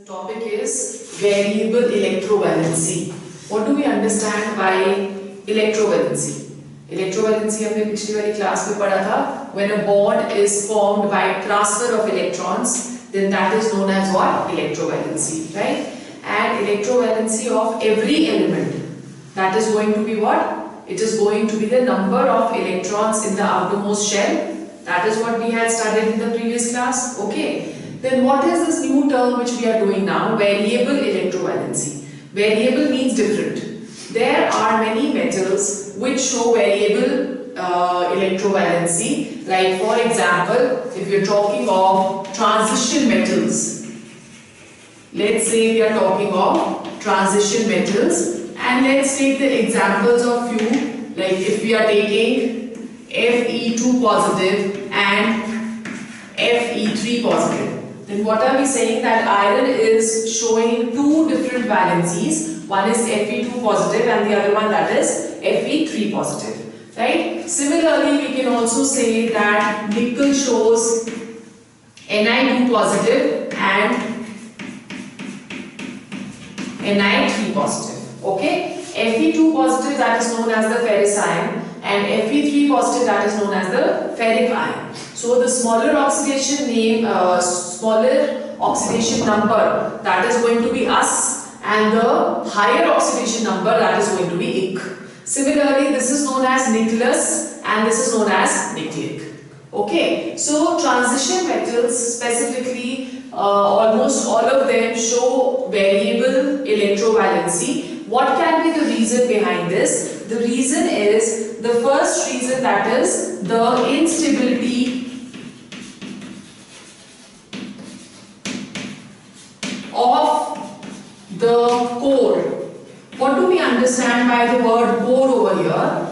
The topic is variable electrovalency. What do we understand by electrovalency? Electrovalency हमने पिछली वाली class में पढ़ा था. When a bond is formed by transfer of electrons, then that is known as what? Electrovalency, right? And electrovalency of every element, that is going to be what? It is going to be the number of electrons in the outermost shell. That is what we had studied in the previous class. Okay. Then what is this new term which we are doing now? Variable electrovalency. Variable means different. There are many metals which show variable electrovalency. Like for example, if you are talking of transition metals, let's say we are talking of transition metals, and let's take the examples of few. Like if we are taking Fe2 positive and Fe3 positive. Then what are we saying? That iron is showing two different valencies. One is Fe2 positive and the other one that is Fe3 positive. Right? Similarly, we can also say that nickel shows Ni2 positive and Ni3 positive. Okay? Fe2 positive, that is known as the ferrous ion, and Fe3 positive, that is known as the ferric ion. So the smaller oxidation number, that is going to be Us, and the higher oxidation number, that is going to be Ik. Similarly, this is known as nickelous and this is known as nickel. Okay, so transition metals specifically, almost all of them show variable electrovalency. What can be the reason behind this? The reason is, the first reason, that is the instability of the core. What do we understand by the word core over here?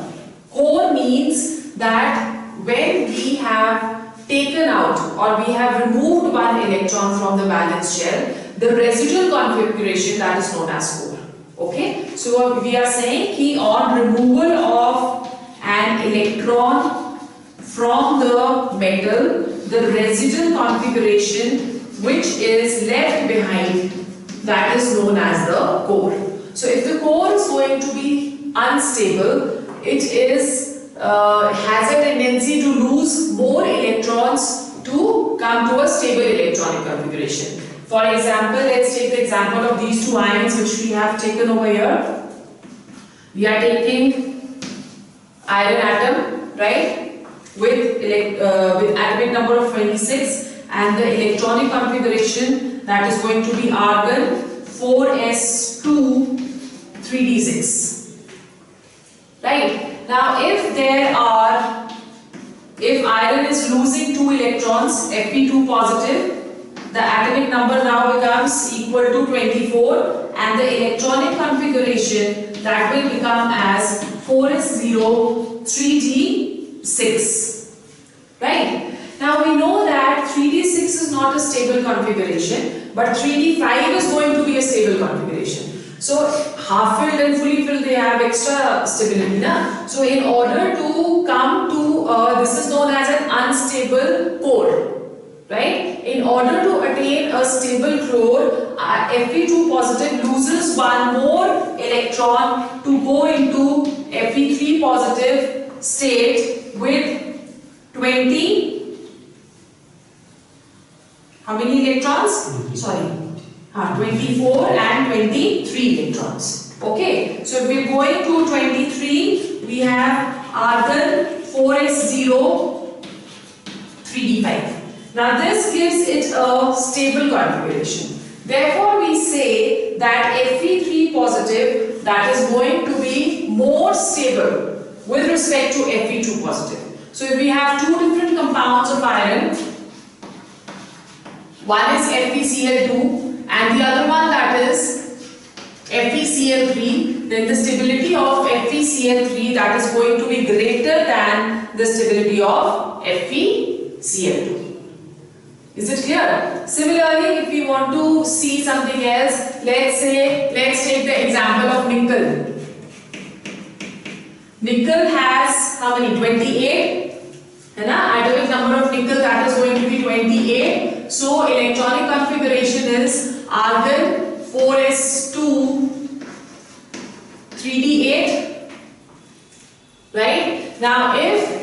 Core means that when we have taken out or we have removed one electron from the valence shell, the residual configuration, that is known as core. Okay, so we are saying कि on removal of an electron from the metal, the residual configuration which is left behind, that is known as the core. So if the core is going to be unstable, it is has a tendency to lose more electrons to come to a stable electronic configuration. For example, let's take the example of these two ions which we have taken over here. We are taking iron atom, right, with atomic number of 26, and the electronic configuration, that is going to be argon 4s2 3d6. Right. Now if iron is losing 2 electrons, Fe2 positive, the atomic number now becomes equal to 24, and the electronic configuration, that will become as 4s0 3d6. Right? Now we know that 3d6 is not a stable configuration, but 3d5 is going to be a stable configuration. So half filled and fully filled, they have extra stability. So in order to come to, this is known as an unstable core. Right? In order to attain a stable core, Fe2 positive loses one more electron to go into Fe3 positive state with 20. How many electrons? Sorry. 24 and 23 electrons. Okay. So if we are going to 23, we have argon 4s0 3d5. Now this gives it a stable configuration. Therefore we say that Fe3 positive, that is going to be more stable with respect to Fe2 positive. So if we have two different compounds of iron, one is FeCl2 and the other one, that is FeCl3, then the stability of FeCl3, that is going to be greater than the stability of FeCl2. Is it clear? Similarly, if we want to see something else, let's take the example of nickel. Nickel has how many? 28. Atomic number of nickel, that is going to be 28. So electronic configuration is argon 4s2 3d8, right? Now if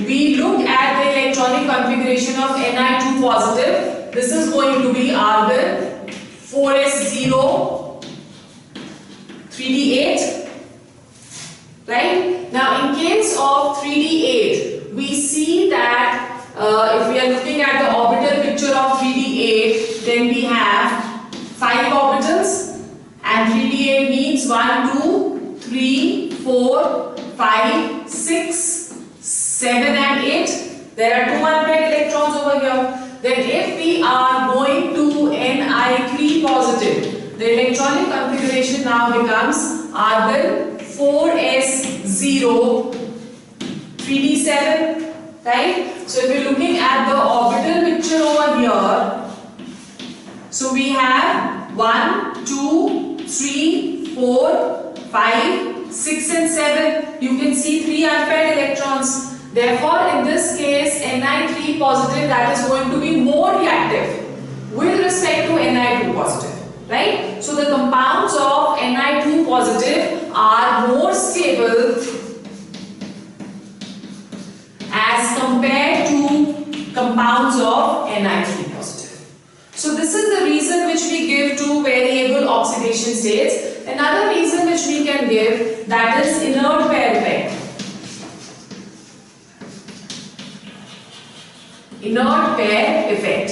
we look at the electronic configuration of Ni2 positive, this is going to be argon 4s0 3d8, right? Now in case of 3d8, we see that if we are looking at the orbital picture of 3d8, then we have 5 orbitals, and 3d8 means 1, 2, 3, 4, 5, 6, 7 and 8. There are 2 unpaired electrons over here. Then if we are going to Ni3 positive, the electronic configuration now becomes argon 4s0 3d7, right? So if we're looking at the orbital picture over here, so we have 1, 2, 3, 4, 5, 6 and 7. You can see 3 unpaired electrons. Therefore, in this case, Ni3 positive, that is going to be more reactive with respect to Ni2 positive, right? So the compounds of Ni2 positive are more stable as compared to compounds of Ni3 positive. So this is the reason which we give to variable oxidation states. Another reason which we can give, that is inert pair effect. Inert pair effect.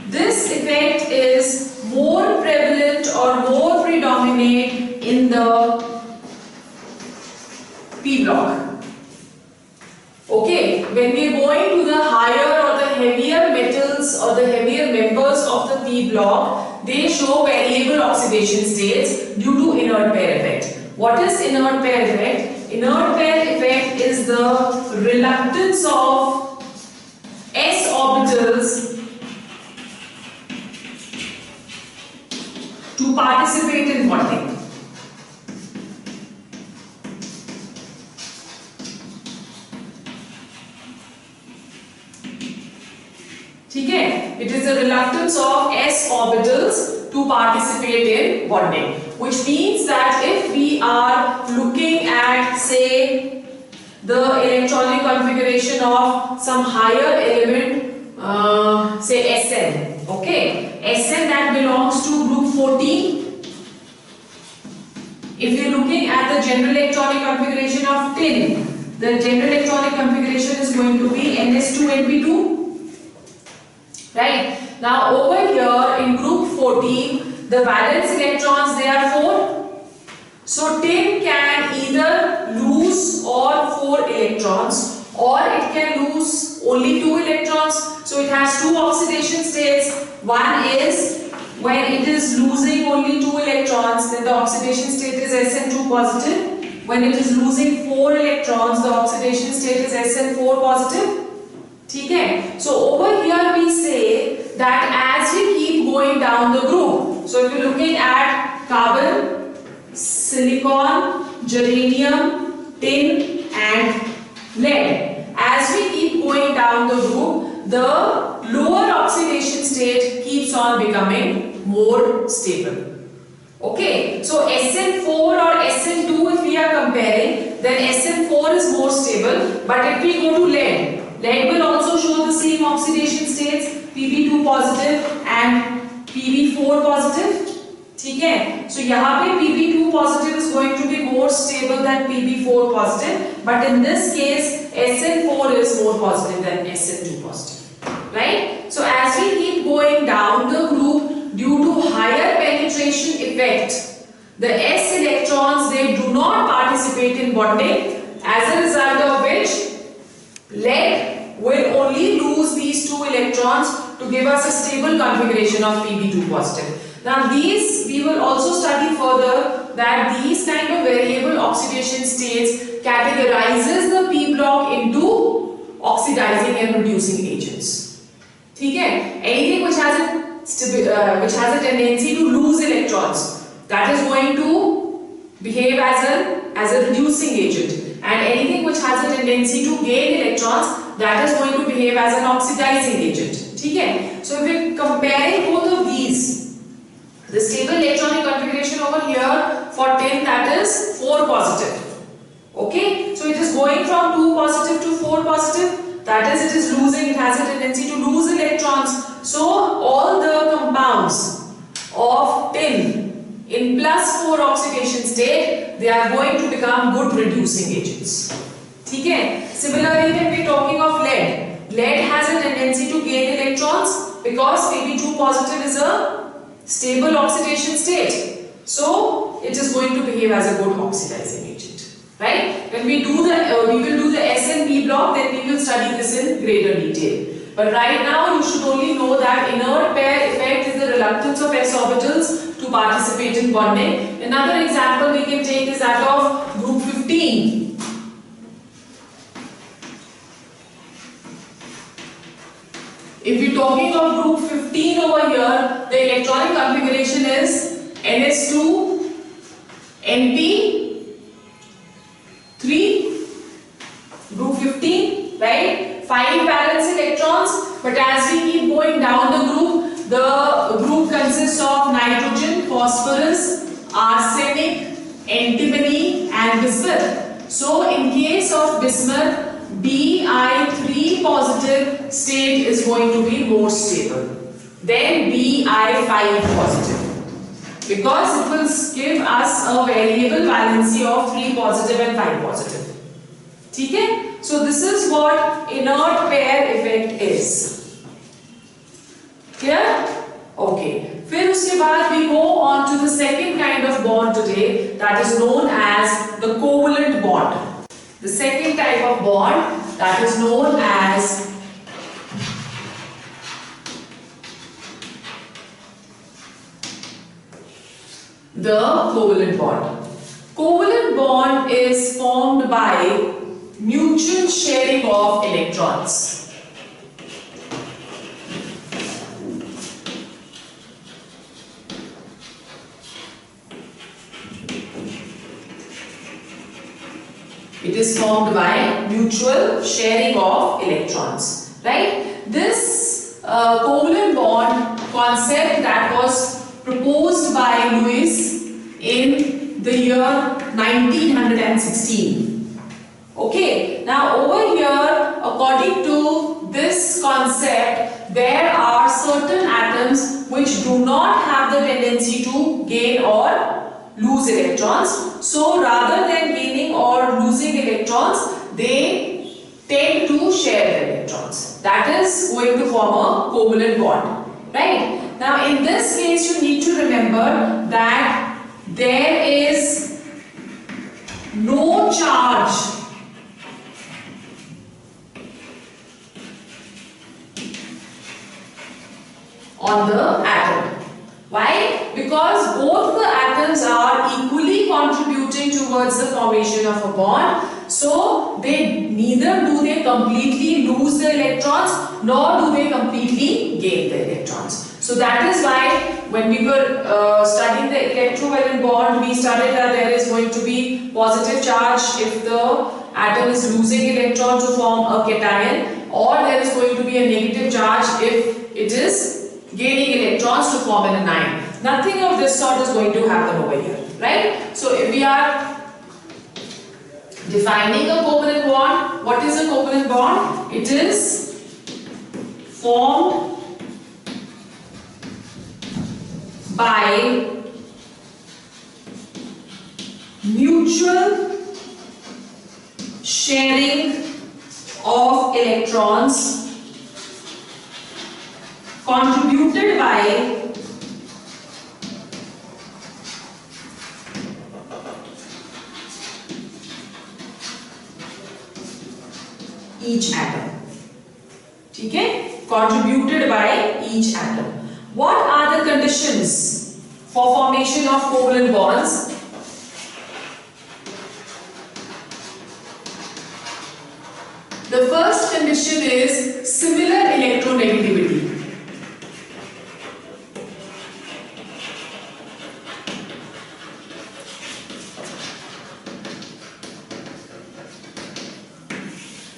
This effect is more prevalent or more predominant in the p block. Okay, when we are going to the higher or the heavier metals or the heavier members of the p block, they show variable oxidation states due to inert pair effect. What is inert pair effect? Inert pair effect is the reluctance of s orbitals to participate in bonding. ठीक है? It is the reluctance of s orbitals to participate in bonding, which means that if we are looking at, say, the electronic configuration of some higher element, say Sn, okay, Sn that belongs to group 14. If you are looking at the general electronic configuration of tin, the general electronic configuration is going to be Ns2Np2. Right? Now over here in group 14, the valence electrons, they are 4. So tin can either lose all 4 electrons, or it can lose only 2 electrons. So it has 2 oxidation states. One is when it is losing only 2 electrons, then the oxidation state is Sn2 positive. When it is losing 4 electrons, the oxidation state is Sn4 positive. Okay? So over here we say that as we keep going down the group, so if you're looking at carbon, silicon, germanium, tin and lead, as we keep going down the group, the lower oxidation state keeps on becoming more stable. Okay, so Sn4 or Sn2, if we are comparing, then Sn4 is more stable, but if we go to lead, lead will also show the same oxidation states, Pb2 positive and Pb4 positive. ठीक है? So यहाँ पे Pb2 positive is going to be more stable than Pb4 positive, but in this case Sn4 is more positive than Sn2 positive, right? So as we keep going down the group, due to higher penetration effect, the s electrons, they do not participate in bonding, as a result of which lead will only lose these 2 electrons to give us a stable configuration of Pb2 positive. Now these, we will also study further that these kind of variable oxidation states categorizes the p block into oxidizing and reducing agents. ठीक है? Anything which has a tendency to lose electrons, that is going to behave as a reducing agent, and anything which has a tendency to gain electrons, that is going to behave as an oxidizing agent. ठीक है? So if we comparing both of these, the stable electronic configuration over here for tin, that is 4 positive. Okay, so it is going from 2 positive to 4 positive, that is it is losing, it has a tendency to lose electrons. So all the compounds of tin in +4 oxidation state, they are going to become good reducing agents. ठीक है? Similarly, when we are talking of lead has a tendency to gain electrons because Pb2 positive is a stable oxidation state. So it is going to behave as a good oxidizing agent, right? When we do the we will do the S and P block, then we will study this in greater detail. But right now you should only know that inert pair effect is the reluctance of s orbitals to participate in bonding. Another example we can take is that of group 15. If we're talking of group 15 over here, the electronic configuration is Ns2, Np, 3, group 15, right? 5 valence electrons, but as we keep going down the group consists of nitrogen, phosphorus, arsenic, antimony and bismuth. So in case of bismuth, Bi3 positive state is going to be more stable than Bi5 positive, because it will give us a variable valency of 3 positive and 5 positive. ठीक है? So this is what inert pair effect is. Clear? Okay. फिर उसके बाद we go on to the second kind of bond today, that is known as the covalent bond. The second type of bond, that is known as the covalent bond. Covalent bond is formed by mutual sharing of electrons. It is formed by mutual sharing of electrons, right? This covalent bond concept that was proposed by Lewis in the year 1916. Okay, now over here, according to this concept, there are certain atoms which do not have the tendency to gain or lose electrons. So rather than gaining or losing electrons, they tend to share the electrons. That is going to form a covalent bond, right? Now in this case, you need to remember that there is no charge on the atom. Why? Because both the atoms are equally contributing towards the formation of a bond. So neither do they completely lose the electrons, nor do they completely gain the electrons. So that is why when we were studying the electrovalent bond, we studied that there is going to be positive charge if the atom is losing electron to form a cation, or there is going to be a negative charge if it is gaining electrons to form an anion. Nothing of this sort is going to happen over here, right? So if we are defining a covalent bond, what is a covalent bond? It is formed by mutual sharing of electrons contributed by each atom. ठीक है? Contributed by each atom. What are the conditions for formation of covalent bonds? The first condition is similar electronegativity.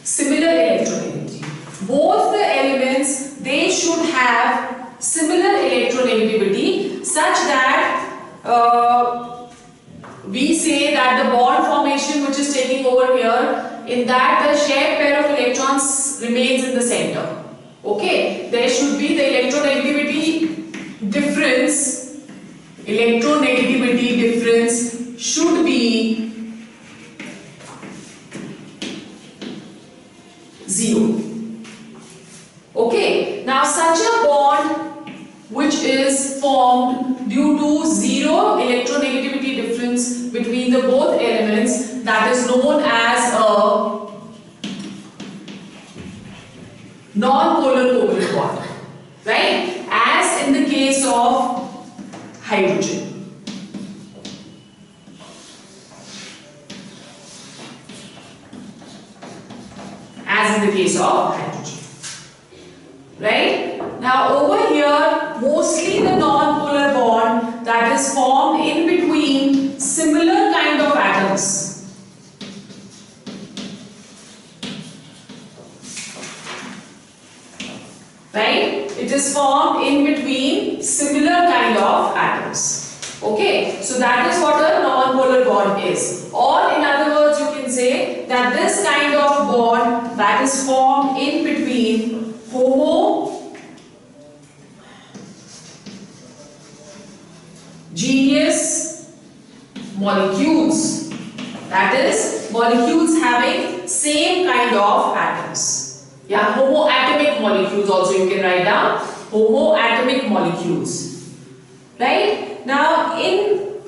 Similar electronegativity. both the elements, they should have similar electronegativity such that we say that the bond formation which is taking over here, in that the shared pair of electrons remains in the center. Okay, there should be the electronegativity difference should be 0. Okay, now such a bond which is formed due to 0 electronegativity difference between the both elements, that is known as a non-polar covalent bond, right? As in the case of hydrogen. As in the case of hydrogen. Right? Now over here, mostly the non-polar bond that is formed in between similar kind of atoms. Right? It is formed in between similar kind of atoms. Okay, so that is what a non-polar bond is. Or in other words, you can say that this kind of bond that is formed in between homogeneous molecules, that is molecules having same kind of atoms. Yeah, homoatomic molecules also you can write down, homoatomic molecules. Right? Now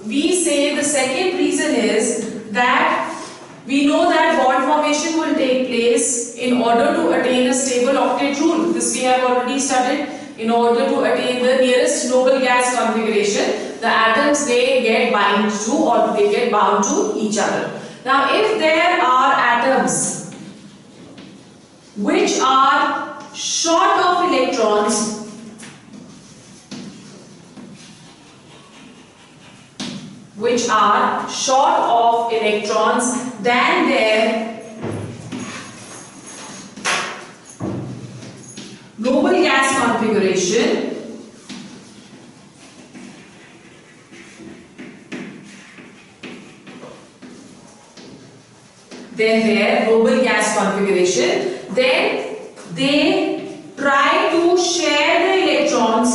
we say the second reason is that we know that bond formation will take place in order to attain a stable octet rule. This we have already studied. In order to attain the nearest noble gas configuration, the atoms they get bound to each other. Now if there are atoms which are short of electrons, than their noble gas configuration, then they try to share the electrons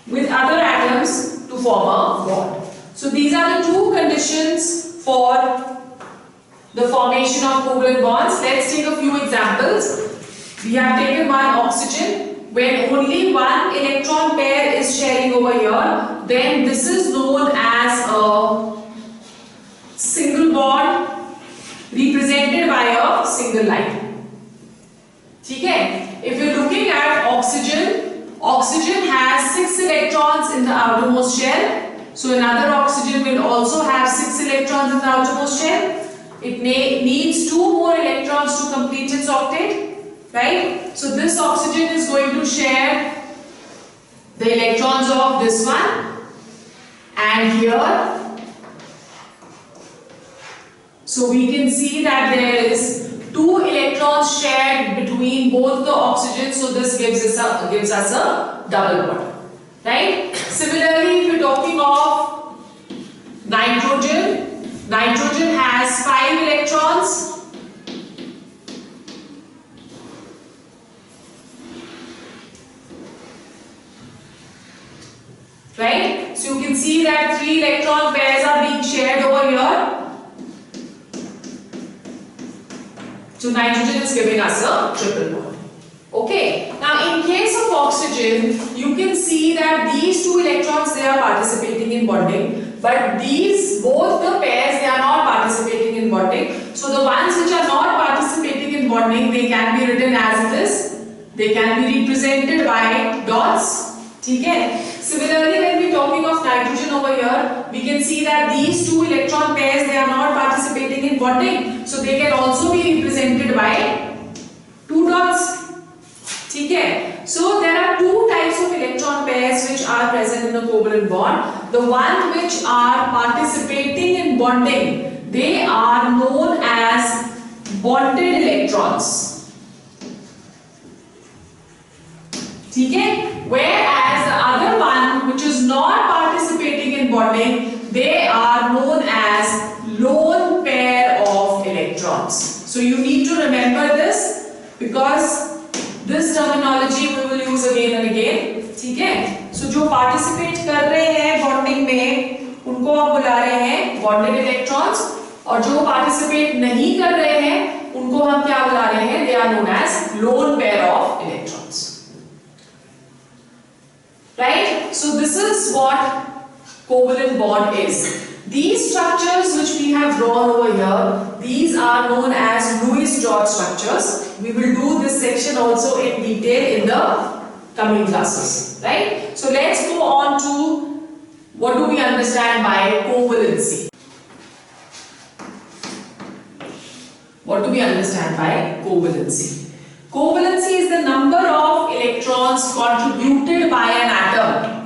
with other atoms to form a bond. So these are the two conditions for the formation of covalent bonds. Let's take a few examples. We have taken one oxygen. When only one electron pair is sharing over here, then this is known as a single bond represented by a single line. Okay? If you're looking at oxygen has 6 electrons in the outermost shell. So another oxygen will also have 6 electrons in the outermost shell. It needs 2 more electrons to complete its octet, right? So this oxygen is going to share the electrons of this one and here. So we can see that there is 2 electrons shared between both the oxygens, so this gives us a double bond, right? Similarly, if we're talking of nitrogen has 5 electrons. Right? So you can see that 3 electron pairs are being shared over here. So nitrogen is giving us a triple bond. Okay. Now in case of oxygen, you can see that these 2 electrons they are participating in bonding, but both the pairs they are not participating in bonding. So the ones which are not participating in bonding, they can be written as this. They can be represented by dots. Okay. Similarly, when we are talking of nitrogen over here, we can see that these 2 electron pairs they are not participating in bonding, so they can also be represented by 2 dots. Okay. So there are 2 types of electron pairs which are present in a covalent bond. The one which are participating in bonding, they are known as bonded electrons. ठीक है? Whereas the other one which is not participating in bonding, they are known as lone pair of electrons. So you need to remember this because this terminology we will use again and again. ठीक है? So जो participate कर रहे हैं bonding में उनको हम बुला रहे हैं bonded electrons और जो participate नहीं कर रहे हैं उनको हम क्या बुला रहे हैं? They are known as lone pair of electrons. Right? So this is what covalent bond is. These structures which we have drawn over here, these are known as Lewis dot structures. We will do this section also in detail in the coming classes. Right? So let's go on to what do we understand by covalency. What do we understand by covalency? Covalency is the number of electrons contributed by an atom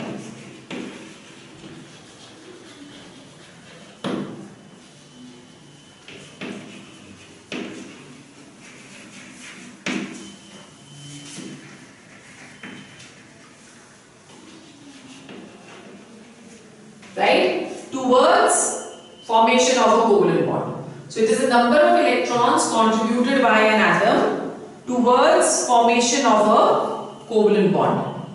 right towards formation of a covalent bond. So it is the number of electrons contributed by an atom towards formation of a covalent bond,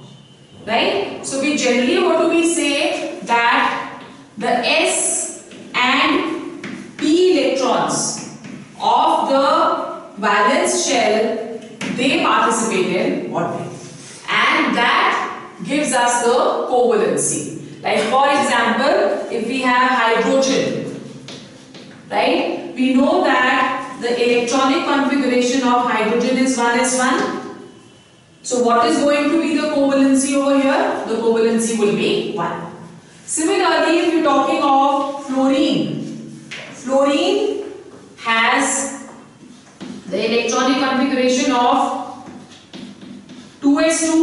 right? So we generally, what do we say, that the s and p electrons of the valence shell, they participate in bonding, and that gives us the covalency. Like for example, if we have hydrogen, right, we know that the electronic configuration of hydrogen is 1s1. So what is going to be the covalency over here? The covalency will be 1. Similarly, if you are talking of fluorine, fluorine has the electronic configuration of 2s2,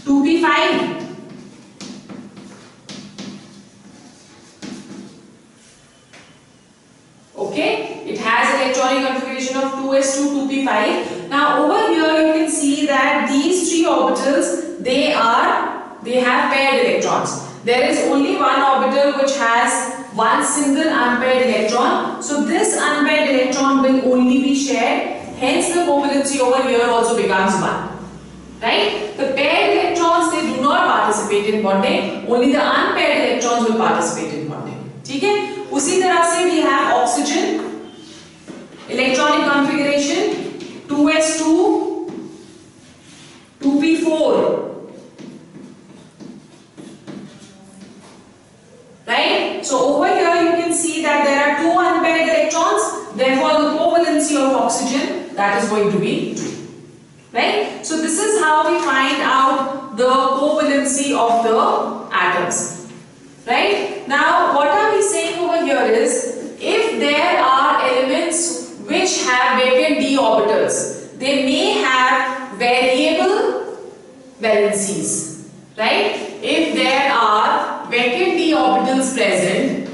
2p5. Okay, it has electronic configuration of 2s2, 2p5. Now over here you can see that these three orbitals, they have paired electrons. There is only one orbital which has one single unpaired electron. So this unpaired electron will only be shared. Hence the covalency over here also becomes 1. Right? The paired electrons, they do not participate in bonding. Only the unpaired electrons will participate in bonding. ठीक है? उसी तरह से we have oxygen, electronic configuration 2s2, 2p4. Right? So over here you can see that there are two unpaired electrons. Therefore, the covalency of oxygen, that is going to be 2. Right? So this is how we find out the covalency of the atoms. Right? Now, what are we saying over here is, if there are elements which have vacant d orbitals, they may have variable valencies. Right? If there are vacant d orbitals present,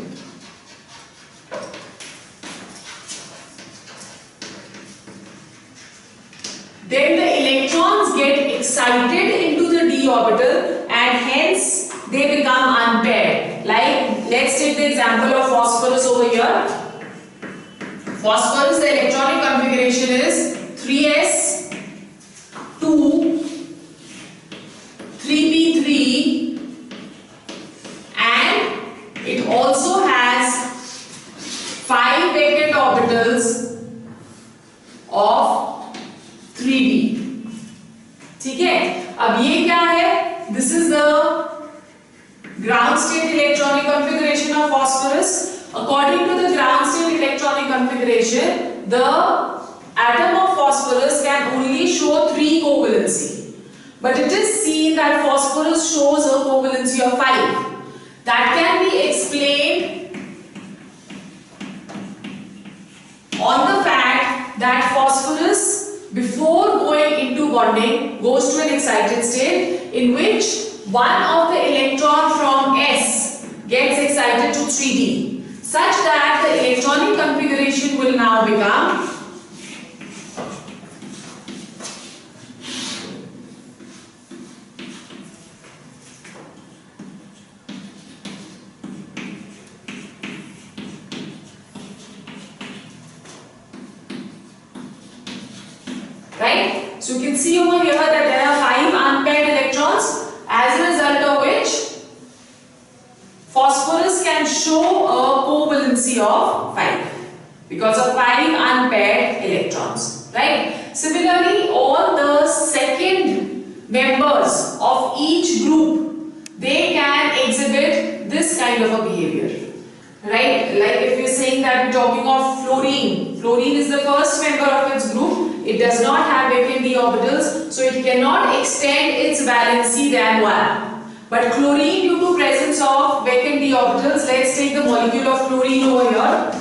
then the electrons get excited into the d orbital and hence they become unpaired. Like, let's take the example of phosphorus over here. Phosphorus, the electronic configuration is 3s, 2, 3p3, and it also has 5 vacant orbitals of 3d. ठीक है? अब ये क्या है? This is the ground state electronic configuration of phosphorus. According to the ground state electronic configuration, the atom of phosphorus can only show 3 covalency. But it is seen that phosphorus shows a covalency of 5. That can be explained on the fact that phosphorus, before going into bonding, goes to an excited state in which one of the electron from S gets excited to 3d. such that the electronic configuration will now become right. So you can see over here that there are 5 unpaired electrons, as a result of which phosphorus can show a covalency of 5 because of 5 unpaired electrons, right. Similarly, all the second members of each group, they can exhibit this kind of a behavior, right. Like if we are saying that we're talking of fluorine, fluorine is the first member of its group. It does not have vacant d orbitals, so it cannot extend its valency than 1. But chlorine, due to presence of vacant d orbitals, let's take the molecule of chlorine over here.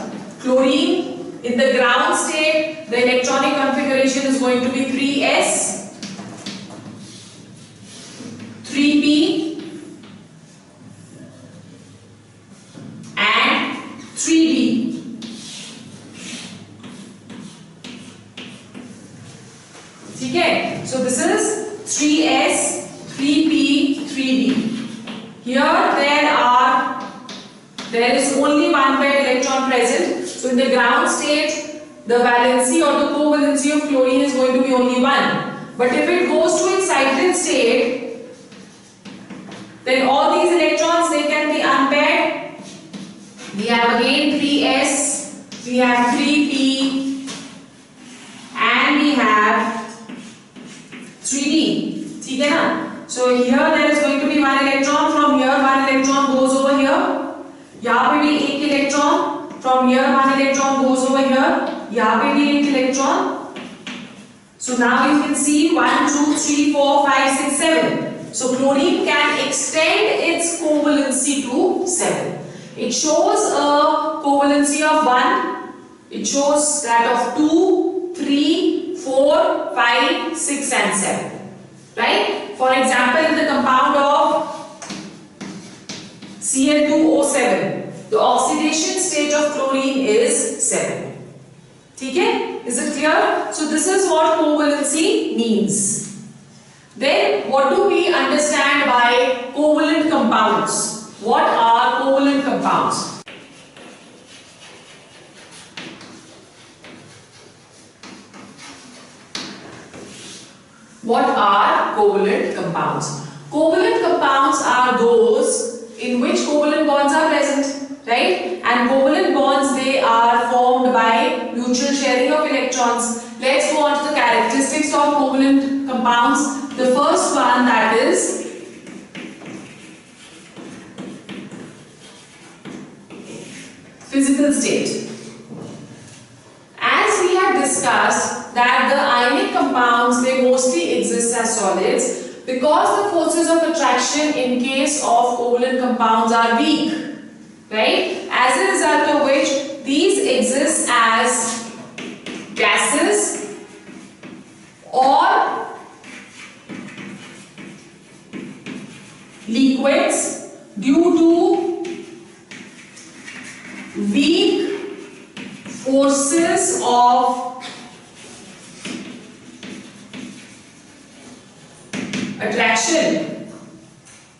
Chlorine, in the ground state, the electronic configuration is going to be 3s, 3p, and 3d. Okay, so this is 3s, 3p, 3d. Here there is only one paired electron present. So in the ground state, the valency or the covalency of chlorine is going to be only 1. But if it goes to its cyclic state, then all these electrons, they can be unpaired. We have again 3s, we have 3p, and we have 3d. ठीक है ना? So here there is going to be one electron, from here one electron goes over here. यहाँ पे भी एक electron, from here one electron goes over here. यहाँ पे भी एक electron. So now you can see 1, 2, 3, 4, 5, 6, 7. So chlorine can extend its covalency to 7. It shows a covalency of 1. It shows that of 2, 3, 4, 5, 6 and 7. Right? For example, in the compound of Cl2O7, the oxidation state of chlorine is 7. Okay? Is it clear? So this is what covalency means. Then what do we understand by covalent compounds? What are covalent compounds? What are covalent compounds? Covalent compounds are those in which covalent bonds are present, right? And covalent bonds, they are formed by mutual sharing of electrons. Let's go on to the characteristics of covalent compounds. The first one, that is physical state. As we had discussed that the ionic compounds, they mostly exist as solids because the forces of attraction in case of covalent compounds are weak, right? As a result of which these exist as gases or liquids due to weak forces of attraction.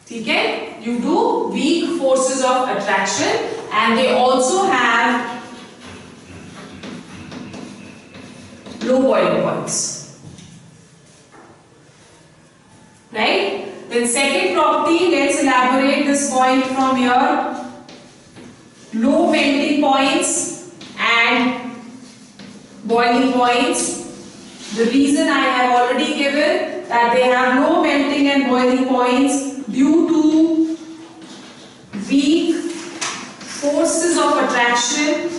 Okay? Due to weak forces of attraction, and they also have low boiling points. Right? Then second property, let's elaborate this point from here. Low melting points and boiling points. The reason I have already given that they have low melting and boiling points due to weak forces of attraction,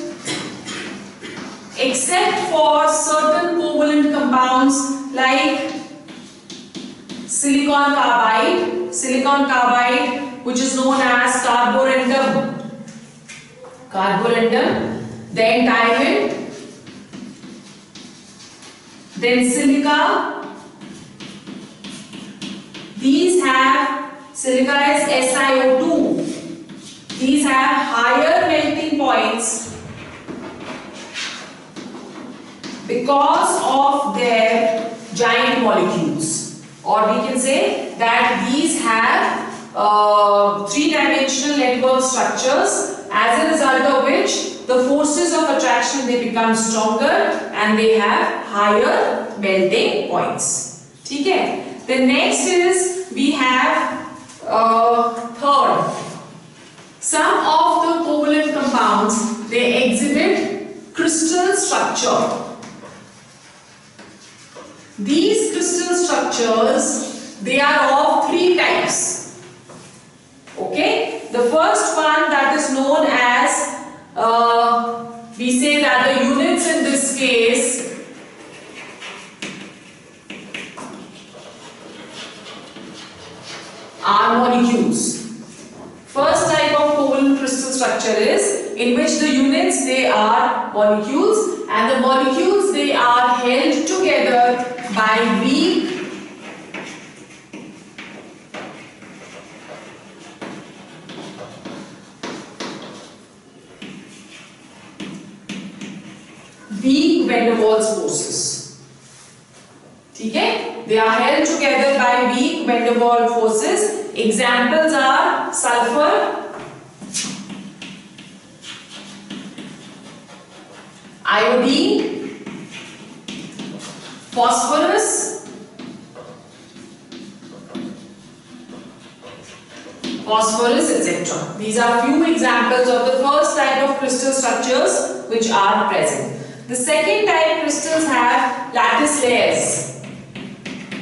except for certain covalent compounds like silicon carbide, which is known as carborundum, then diamond, then silica. These have, silica is SiO2, These have higher melting points because of their giant molecules, or we can say that these have three-dimensional network structures, as a result of which the forces of attraction, they become stronger and they have higher melting points. Okay? The next is we have third. Some of the covalent compounds, they exhibit crystal structure. These crystal structures, they are of three types. Okay? The first one, that is known as, we say that the units in this case are molecules. First type of covalent crystal structure is in which the units, they are molecules, and the molecules, they are held together by weak van der Waals forces. Okay? They are held together by weak van der Waals forces. Examples are sulfur, iodine, phosphorus, etc. These are few examples of the first type of crystal structures which are present. The second type crystals have lattice layers.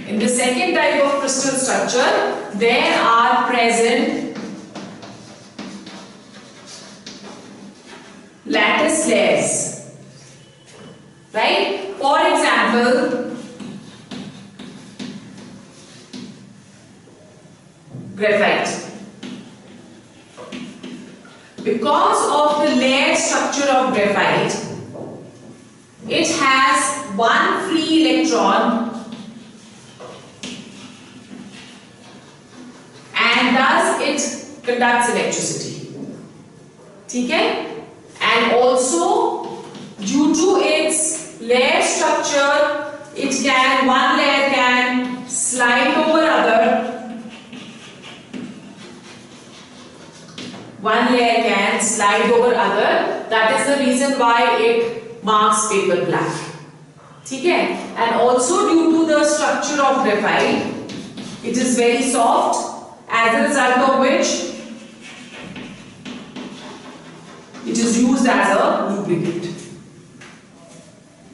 In the second type of crystal structure, there are present lattice layers. Right? For example, graphite. Because of the layered structure of graphite, it has one free electron and thus it conducts electricity. Okay? And also, due to its layer structure, one layer can slide over other. One layer can slide over other. That is the reason why it marks paper black. Okay? And also due to the structure of graphite, it is very soft, as a result of which it is used as a lubricant.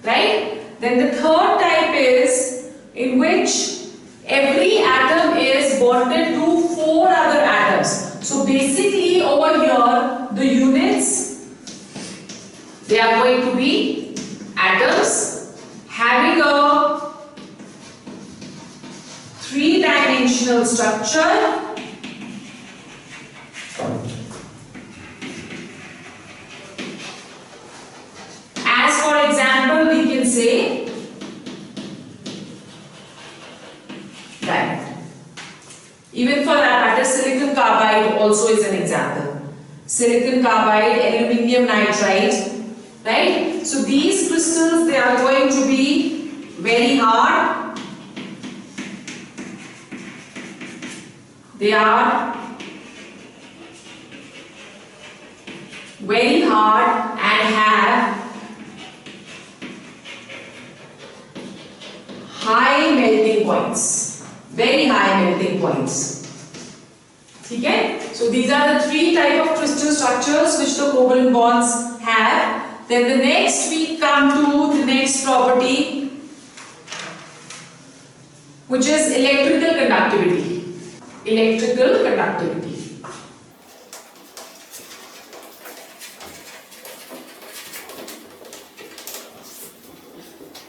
Right? Then the third type is in which every atom is bonded to 4 other atoms. So basically over here, the units, they are going to be atoms having a 3-dimensional structure. As for example, we can say diamond. Even for that matter, silicon carbide also is an example. Silicon carbide, aluminium nitride, right? So these crystals, they are going to be very hard. They are very hard and have high melting points. Very high melting points. Okay? So these are the 3 type of crystal structures which the covalent bonds have. Then the next we come to the next property, which is electrical conductivity. Electrical conductivity.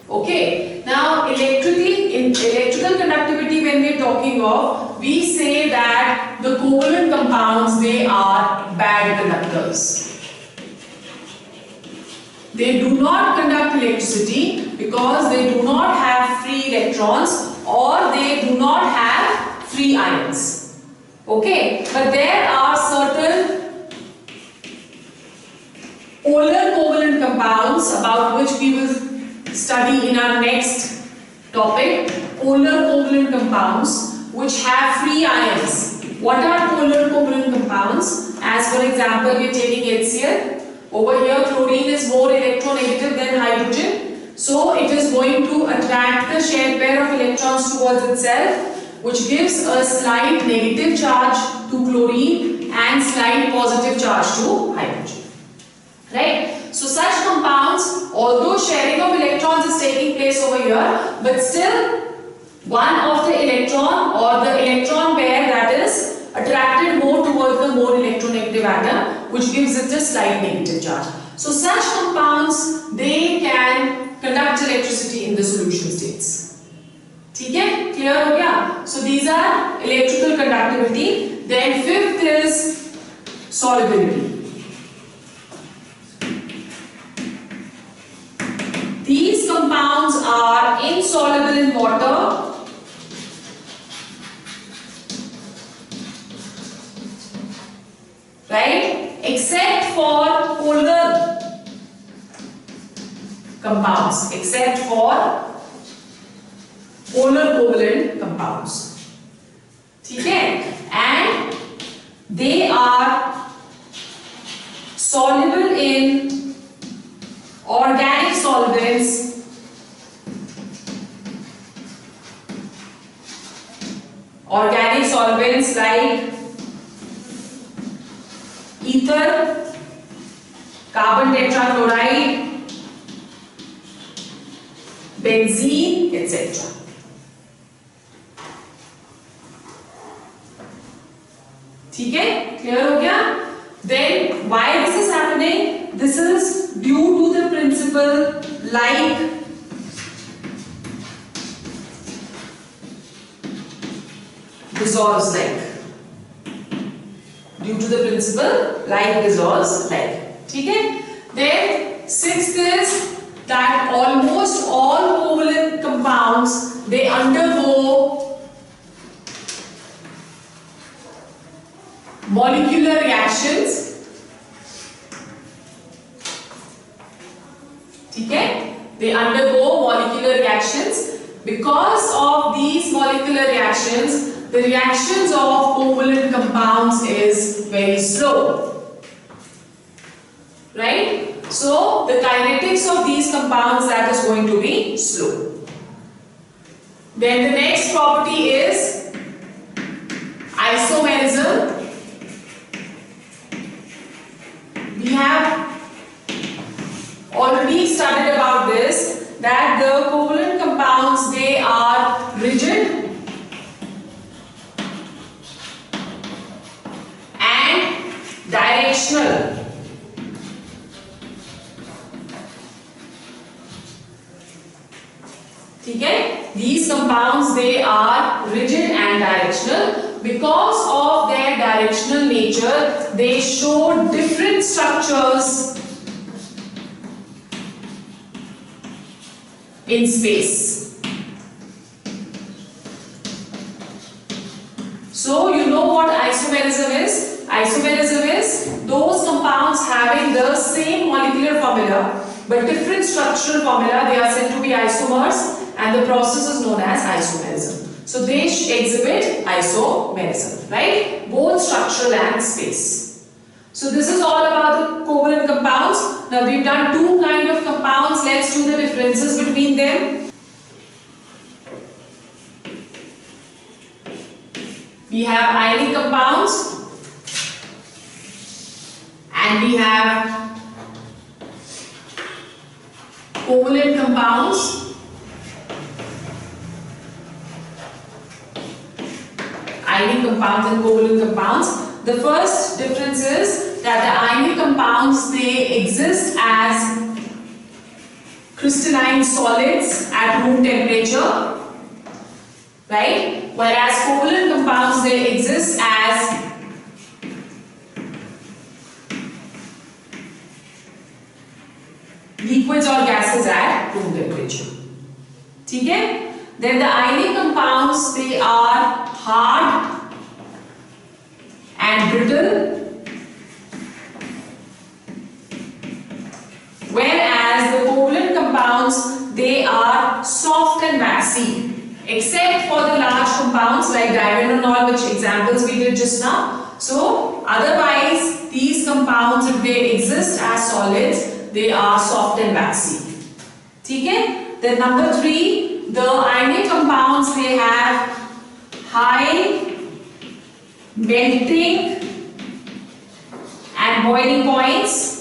Okay, now electrical conductivity, when we are talking of, we say that the covalent compounds, they are bad conductors. They do not conduct electricity because they do not have free electrons or they do not have free ions. Okay, but there are certain polar covalent compounds, about which we will study in our next topic. Polar covalent compounds which have free ions. What are polar covalent compounds? As for example, we are taking HCl. Over here, chlorine is more electronegative than hydrogen. So it is going to attract the shared pair of electrons towards itself, which gives a slight negative charge to chlorine and slight positive charge to hydrogen. Right? So such compounds, although sharing of electrons is taking place over here, but still one of the electron or the electron pair that is attracted more towards the more electronegative atom, which gives it a slight negative charge. So such compounds, they can conduct electricity in the solution states. ठीक है? Clear हो गया? So these are electrical conductivity. Then fifth is solubility. These compounds are insoluble in water. Right? Except for polar compounds. Except for polar covalent compounds. ठीक है? And they are soluble in organic solvents, like ether, carbon tetrachloride, benzene, etc. ठीक है? Clear हो गया? Then why this is happening? This is due to the principle like dissolves like. Due to the principle like dissolves like. ठीक है? Then sixth is that almost all covalent compounds, they undergo molecular reactions. ठीक है? They undergo molecular reactions. Because of these molecular reactions, the reactions of covalent compounds is very slow. Right? So the kinetics of these compounds, that is going to be slow. Then the next property is isomerism. We have already studied about this, that the covalent compounds, they are rigid and directional. ठीक है? These compounds, they are rigid and directional. Because of their directional nature, they show different structures in space. So you know what isomerism is? Isomerism is those compounds having the same molecular formula but different structural formula. They are said to be isomers, and the process is known as isomerism. So they exhibit isomerism, right? Both structural and space. So this is all about the covalent compounds. Now we've done two kind of compounds. Let's do the differences between them. We have ionic compounds and we have covalent compounds. Ionic compounds and covalent compounds. The first difference is that the ionic compounds, they exist as crystalline solids at room temperature, right? Whereas covalent compounds, they exist as liquids or gases at room temperature. ठीक है? Then the ionic compounds, they are hard and brittle compounds, they are soft and waxy, except for the large compounds like diamidinol, which examples we did just now. So otherwise these compounds, if they exist as solids, they are soft and waxy. Okay? Then number 3, the ionic compounds, they have high melting and boiling points.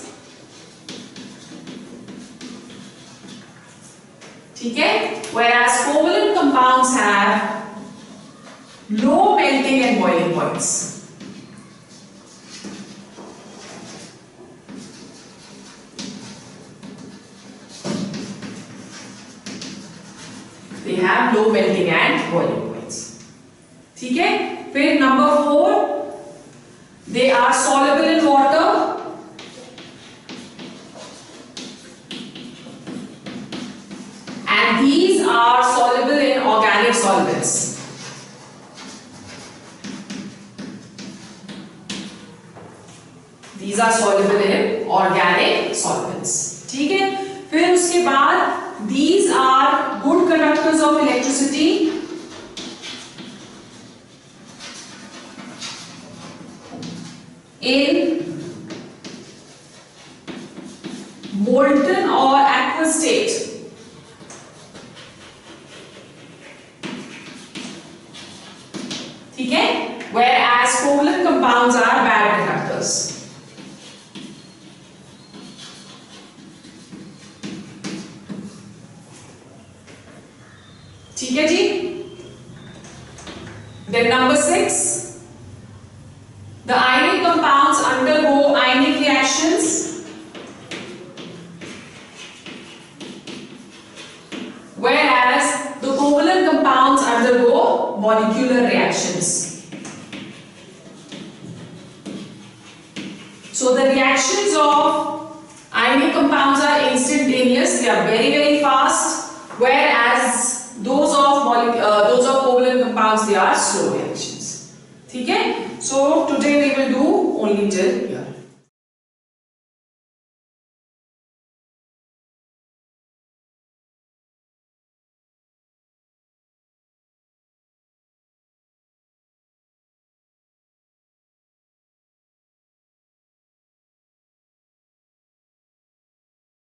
Okay? Whereas covalent compounds have low melting and boiling points. They have low melting and boiling points. Okay? Then number 4, they are soluble in water. And these are soluble in organic solvents. These are soluble in organic solvents. ठीक है? फिर उसके बाद these are good conductors of electricity. In molten or aqueous state. ठीक है? Whereas covalent compounds are bad conductors. ठीक है जी? Then number 6, the ionic compounds undergo ionic reactions. Whereas the covalent compounds undergo molecular reactions. So the reactions of ionic compounds are instantaneous, they are very fast, whereas those of covalent compounds, they are slow reactions. Okay? So today we will do only till here.